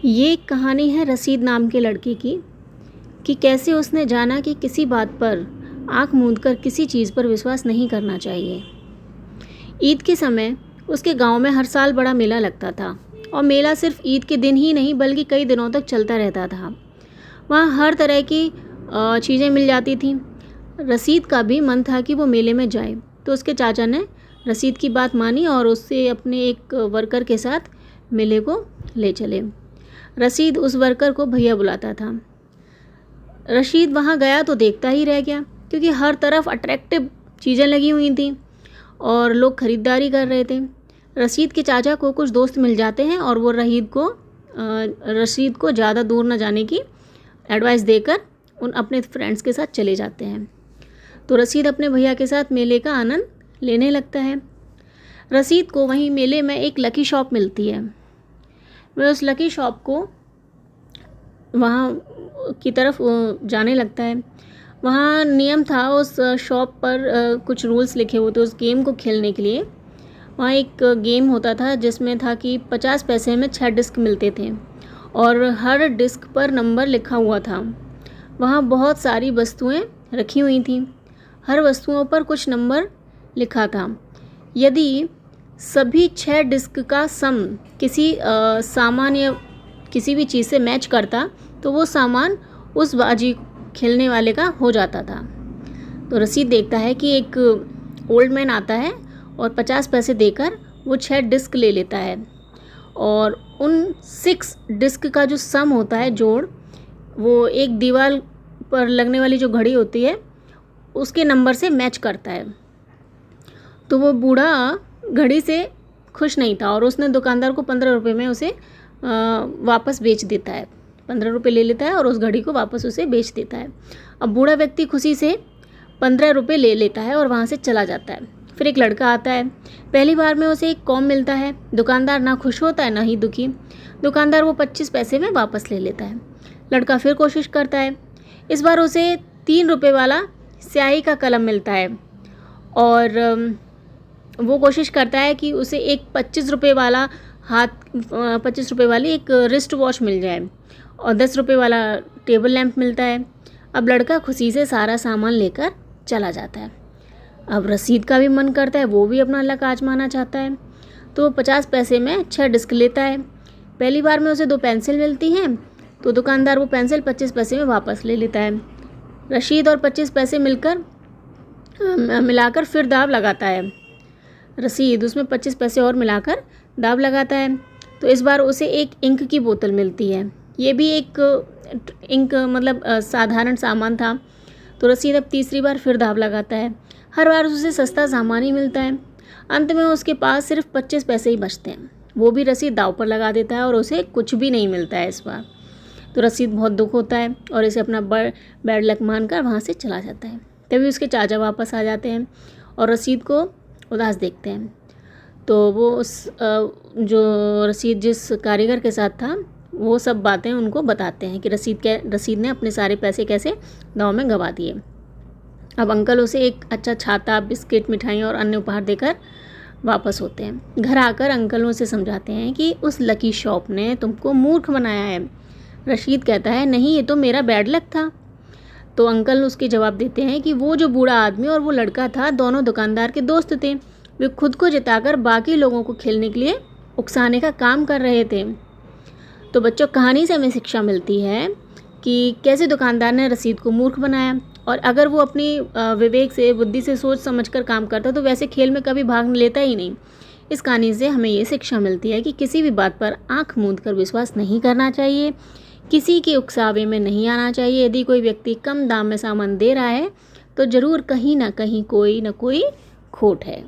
ये एक कहानी है रसीद नाम के लड़के की कि कैसे उसने जाना कि किसी बात पर आँख मूंदकर किसी चीज़ पर विश्वास नहीं करना चाहिए। ईद के समय उसके गांव में हर साल बड़ा मेला लगता था और मेला सिर्फ ईद के दिन ही नहीं बल्कि कई दिनों तक चलता रहता था। वहाँ हर तरह की चीज़ें मिल जाती थीं। रसीद का भी मन था कि वो मेले में जाए, तो उसके चाचा ने रसीद की बात मानी और उससे अपने एक वर्कर के साथ मेले को ले चले। रसीद उस वर्कर को भैया बुलाता था। रशीद वहाँ गया तो देखता ही रह गया, क्योंकि हर तरफ अट्रैक्टिव चीज़ें लगी हुई थीं और लोग ख़रीदारी कर रहे थे। रशीद के चाचा को कुछ दोस्त मिल जाते हैं और वो रशीद को ज़्यादा दूर न जाने की एडवाइस देकर अपने फ्रेंड्स के साथ चले जाते हैं। तो रशीद अपने भैया के साथ मेले का आनंद लेने लगता है। रशीद को वहीं मेले में एक लकी शॉप मिलती है। वह उस लकी शॉप को वहाँ की तरफ जाने लगता है। वहाँ नियम था, उस शॉप पर कुछ रूल्स लिखे हुए थे उस गेम को खेलने के लिए। वहाँ एक गेम होता था जिसमें था कि 50 पैसे में 6 डिस्क मिलते थे और हर डिस्क पर नंबर लिखा हुआ था। वहाँ बहुत सारी वस्तुएं रखी हुई थीं, हर वस्तुओं पर कुछ नंबर लिखा था। यदि सभी 6 डिस्क का सम किसी सामान या किसी भी चीज़ से मैच करता तो वो सामान उस बाजी खेलने वाले का हो जाता था। तो रसीद देखता है कि एक ओल्ड मैन आता है और 50 पैसे देकर वो 6 डिस्क ले लेता है और उन 6 डिस्क का जो सम होता है जोड़, वो एक दीवार पर लगने वाली जो घड़ी होती है उसके नंबर से मैच करता है। तो वो बूढ़ा घड़ी से खुश नहीं था और उसने दुकानदार को 15 रुपये में उसे वापस बेच देता है। 15 रुपये ले लेता है और उस घड़ी को वापस उसे बेच देता है। अब बूढ़ा व्यक्ति खुशी से 15 रुपये ले लेता है और वहाँ से चला जाता है। फिर एक लड़का आता है। पहली बार में उसे एक कॉम मिलता है। दुकानदार ना खुश होता है ना ही दुखी। दुकानदार वो 25 पैसे में वापस ले लेता है। लड़का फिर कोशिश करता है। इस बार उसे 3 रुपये वाला स्याही का कलम मिलता है और वो कोशिश करता है कि उसे एक 25 रुपये वाला 25 रुपये वाली एक रिस्ट वॉच मिल जाए और 10 रुपये वाला टेबल लैंप मिलता है। अब लड़का खुशी से सारा सामान लेकर चला जाता है। अब रसीद का भी मन करता है, वो भी अपना लक आजमाना चाहता है। तो 50 पैसे में 6 डिस्क लेता है। पहली बार में उसे 2 पेंसिल मिलती हैं, तो दुकानदार वो पेंसिल 25 पैसे में वापस ले लेता है। रशीद और 25 पैसे मिलाकर फिर दाव लगाता है। रसीद उसमें 25 पैसे और मिलाकर दाव लगाता है। तो इस बार उसे एक इंक की बोतल मिलती है। ये भी एक इंक मतलब साधारण सामान था। तो रसीद अब तीसरी बार फिर दाव लगाता है। हर बार उसे सस्ता सामान ही मिलता है। अंत में उसके पास सिर्फ 25 पैसे ही बचते हैं। वो भी रसीद दाव पर लगा देता है और उसे कुछ भी नहीं मिलता है इस बार। तो रसीद बहुत दुख होता है और इसे अपना बैड लक मानकर वहाँ से चला जाता है। तभी उसके चाचा वापस आ जाते हैं और रसीद को उदास देखते हैं। तो वो जो रसीद जिस कारीगर के साथ था वो सब बातें उनको बताते हैं कि रसीद ने अपने सारे पैसे कैसे दांव में गंवा दिए। अब अंकल उसे एक अच्छा छाता, बिस्किट, मिठाई और अन्य उपहार देकर वापस होते हैं। घर आकर अंकल उसे समझाते हैं कि उस लकी शॉप ने तुमको मूर्ख बनाया है। रशीद कहता है, नहीं, ये तो मेरा बैड लक था। तो अंकल उसके जवाब देते हैं कि वो जो बूढ़ा आदमी और वो लड़का था, दोनों दुकानदार के दोस्त थे। वे खुद को जिताकर बाकी लोगों को खेलने के लिए उकसाने का काम कर रहे थे। तो बच्चों, कहानी से हमें शिक्षा मिलती है कि कैसे दुकानदार ने रसीद को मूर्ख बनाया और अगर वो अपनी विवेक से, बुद्धि से सोच समझकर काम करता तो वैसे खेल में कभी भाग लेता ही नहीं। इस कहानी से हमें ये शिक्षा मिलती है कि किसी भी बात पर आँख मूंद कर विश्वास नहीं करना चाहिए, किसी के उकसावे में नहीं आना चाहिए। यदि कोई व्यक्ति कम दाम में सामान दे रहा है तो ज़रूर कहीं ना कहीं कोई ना कोई खोट है।